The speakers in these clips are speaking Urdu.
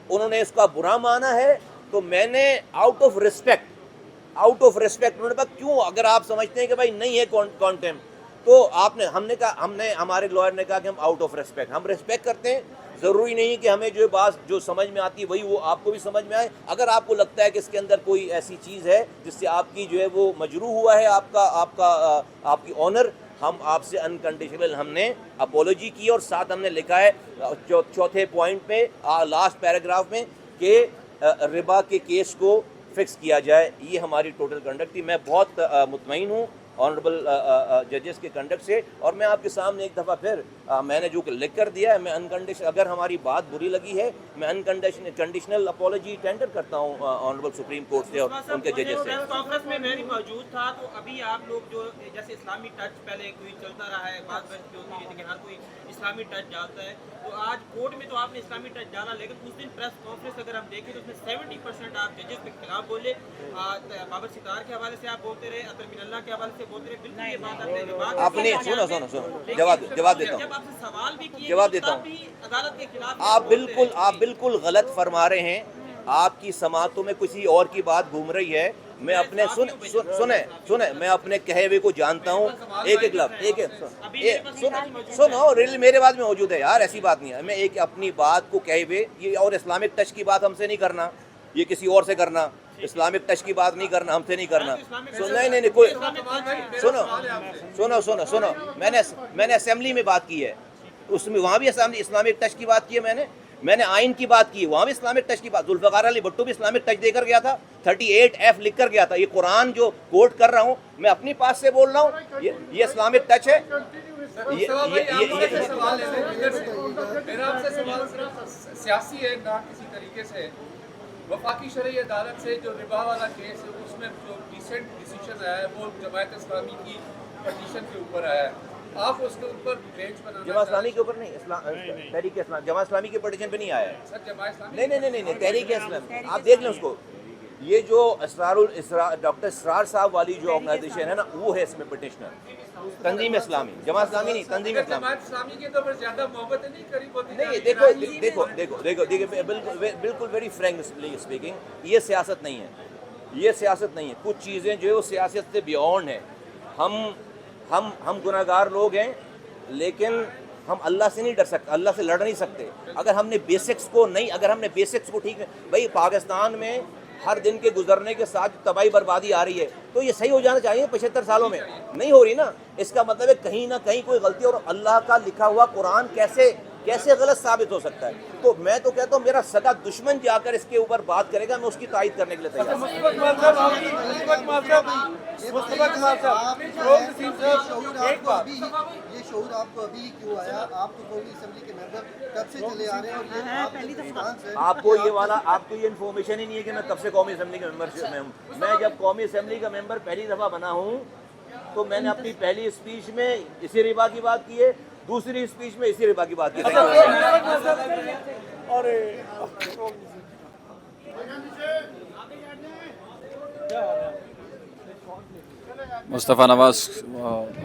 انہوں نے اس کا برا مانا ہے تو میں نے آؤٹ آف رسپیکٹ انہوں نے کہا کیوں اگر آپ سمجھتے ہیں کہ بھائی نہیں ہے کانٹینٹ تو ہم نے کہا ہمارے لائر نے کہا کہ ہم آؤٹ آف رسپیکٹ ہم رسپیکٹ کرتے ہیں. ضروری نہیں کہ ہمیں جو بات جو سمجھ میں آتی ہے وہی وہ آپ کو بھی سمجھ میں آئے. اگر آپ کو لگتا ہے کہ اس کے اندر کوئی ایسی چیز ہے جس سے آپ کی جو ہے وہ مجروح ہوا ہے آپ کی آنر, ہم آپ سے انکنڈیشنل ہم نے اپولوجی کی اور ساتھ ہم نے لکھا ہے چوتھے پوائنٹ پہ لاسٹ پیراگراف میں کہ ربا کے کیس کو فکس کیا جائے. یہ ہماری ٹوٹل کنڈکٹ تھی. میں بہت مطمئن ہوں آنریبل ججز کے کنڈکٹ سے, اور میں آپ کے سامنے ایک دفعہ پھر میں نے جو کہ لکھ کر دیا ہے, میں انکنڈیشنل اگر ہماری بات بری لگی ہے میں انکنڈیشنل اپولوجی ٹینڈر کرتا ہوں آنریبل سپریم کورٹ سے اور ان کے ججز سے. کانفرنس میں بھی موجود تھا تو ابھی آپ لوگ جو جیسے اسلامی ٹچ پہلے کوئی چلتا رہا ہے, بات بحث جو ہوتی رہی تھی کہ ہر کوئی اسلامی ٹچ ڈالتا ہے, تو آج کورٹ میں تو آپ نے اسلامی ٹچ ڈالا, لیکن اس دن پریس کانفرنس اگر ہم دیکھیں تو اس میں 70% آپ ججز کے خلاف بولے, بابر ستار کے حوالے سے آپ بولتے رہے, اطہر من اللہ کے حوالے سے بولتے رہے. بالکل یہ بات آپ نے سنو جواب دیتا ہوں, جب آپ سے سوال بھی کیے جواب دیتا ہوں. بھی عدالت کے خلاف آپ بالکل غلط فرما رہے ہیں. آپ کی سماعتوں میں کسی اور کی بات گھوم رہی ہے. میں اپنے سنیں میں اپنے کہے ہوئے کو جانتا ہوں. ایک لفظ سنو ریل میرے بات میں موجود ہے یار, ایسی بات نہیں ہے. میں ایک اپنی بات کو کہے ہوئے, یہ اور اسلامک ٹچ کی بات ہم سے نہیں کرنا, یہ کسی اور سے کرنا. اسلامک ٹچ کی بات نہیں کرنا, ہم سے نہیں کرنا. نہیں کوئی سنو میں نے اسمبلی میں بات کی ہے, اس میں وہاں بھی اسلامک ٹچ کی بات کی ہے. میں نے آئین کی بات کی ہے, وہاں بھی اسلامک ٹچ کی بات. ذوالفقار علی بھٹو بھی اسلامک ٹچ دے کر گیا تھا, 38F لکھ کر گیا تھا. یہ قرآن جو کوٹ کر رہا ہوں میں اپنی پاس سے بول رہا ہوں, یہ اسلامک ٹچ ہے. میرا آپ سے سوال صرف سیاسی ہے, نہ کسی طریقے سے. وفاقی شرعی عدالت سے جو ربا والا کیس ہے اس میں جو ریسنٹ ڈیسیشن آیا ہے وہ جماعت اسلامی کی پٹیشن کے اوپر آیا ہے, آپ اس کے اوپر بینچ بنانا جماعت اسلامی کے اوپر نہیں, تحریک اسلام جماعت اسلامی کے پٹیشن پہ نہیں آیا ہے. سر جماعت اسلامی نہیں تحریک اسلام, آپ دیکھ لیں اس کو. یہ جو ڈاکٹر اسرار صاحب والی جو آرگنائزیشن ہے نا, وہ ہے اس میں پٹیشنر. تنظیم اسلامی, جماعت اسلامی نہیں, تنظیم اسلامی. جماعت اسلامی کے تو زیادہ محبت نہیں قریب ہوتی. نہیں دیکھو بالکل ویری فرینکلی اسپیکنگ, یہ سیاست نہیں ہے. کچھ چیزیں جو ہے وہ سیاست سے بیونڈ ہیں. ہم گناہ گار لوگ ہیں, لیکن ہم اللہ سے نہیں ڈر سکتے, اللہ سے لڑ نہیں سکتے. اگر ہم نے بیسکس کو ٹھیک ہے. بھائی پاکستان میں ہر دن کے گزرنے کے ساتھ تباہی بربادی آ رہی ہے, تو یہ صحیح ہو جانا چاہیے. 75 سالوں میں نہیں ہو رہی نا, اس کا مطلب ہے کہیں نہ کہیں کوئی غلطی. اور اللہ کا لکھا ہوا قرآن کیسے غلط ثابت ہو سکتا ہے؟ تو میں تو کہتا ہوں میرا سگا دشمن جا کر اس کے اوپر بات کرے گا, میں اس کی تائید کرنے کے لیے تیار ہوں. یہ شعور آپ کو ابھی کیوں آیا؟ آپ تو قومی اسمبلی کے ممبر کب سے چلے آ رہے ہیں, اور یہ آپ کے پاکستان سے آپ کو یہ انفارمیشن ہی نہیں ہے کہ میں کب سے قومی اسمبلی کا ممبرشپ میں ہوں. میں جب قومی اسمبلی کا ممبر پہلی دفعہ بنا ہوں تو میں نے اپنی پہلی اسپیچ میں اسی ربا کی بات کی ہے, دوسری اسپیچ میں اسی ربا کی بات کی ہے.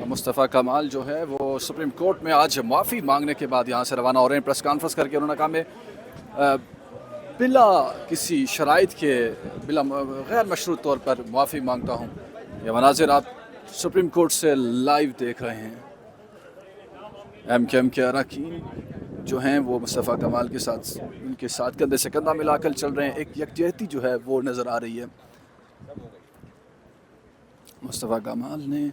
مصطفیٰ کمال جو ہے وہ سپریم کورٹ میں آج معافی مانگنے کے بعد یہاں سے روانہ ہو رہے ہیں. پریس کانفرنس کر کے انہوں نے کہا میں بلا کسی شرائط کے غیر مشروط طور پر معافی مانگتا ہوں. یہ مناظر آپ سپریم کورٹ سے لائیو دیکھ رہے ہیں. ایم کے اراکین جو ہیں وہ مصطفیٰ کمال کے ساتھ ان کے ساتھ کندھے سے کندھا ملا کر چل رہے ہیں. ایک یکجہتی جو ہے وہ نظر آ رہی ہے. مصطفیٰ کمال نے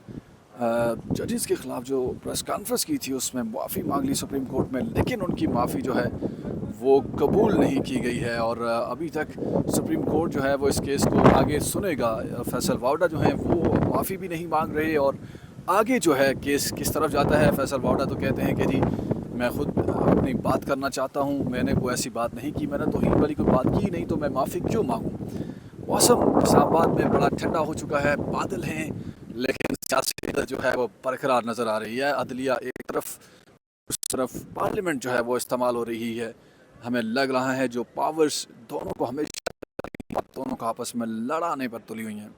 ججز کے خلاف جو پریس کانفرنس کی تھی اس میں معافی مانگ لی سپریم کورٹ میں, لیکن ان کی معافی جو ہے وہ قبول نہیں کی گئی ہے. اور ابھی تک سپریم کورٹ جو ہے وہ اس کیس کو آگے سنے گا. فیصل واوڈا جو ہیں وہ معافی بھی نہیں مانگ رہے, اور آگے جو ہے کیس کس طرف جاتا ہے. فیصل واوڈا تو کہتے ہیں کہ جی میں خود اپنی بات کرنا چاہتا ہوں, میں نے کوئی ایسی بات نہیں کی, میں نے توہین والی کوئی بات کی نہیں, تو میں معافی کیوں مانگوں. موسم اسلام آباد میں بڑا ٹھنڈا ہو چکا ہے, بادل ہیں, لیکن سیاسی جو ہے وہ برقرار نظر آ رہی ہے. عدلیہ ایک طرف, اس طرف پارلیمنٹ جو ہے وہ استعمال ہو رہی ہے. ہمیں لگ رہا ہے جو پاورز دونوں کو ہمیشہ دونوں کو آپس میں لڑانے پر تلی ہوئی ہیں.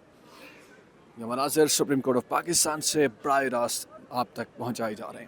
یہ مناظر سپریم کورٹ آف پاکستان سے براہ راست آپ تک پہنچائی جا رہے ہیں.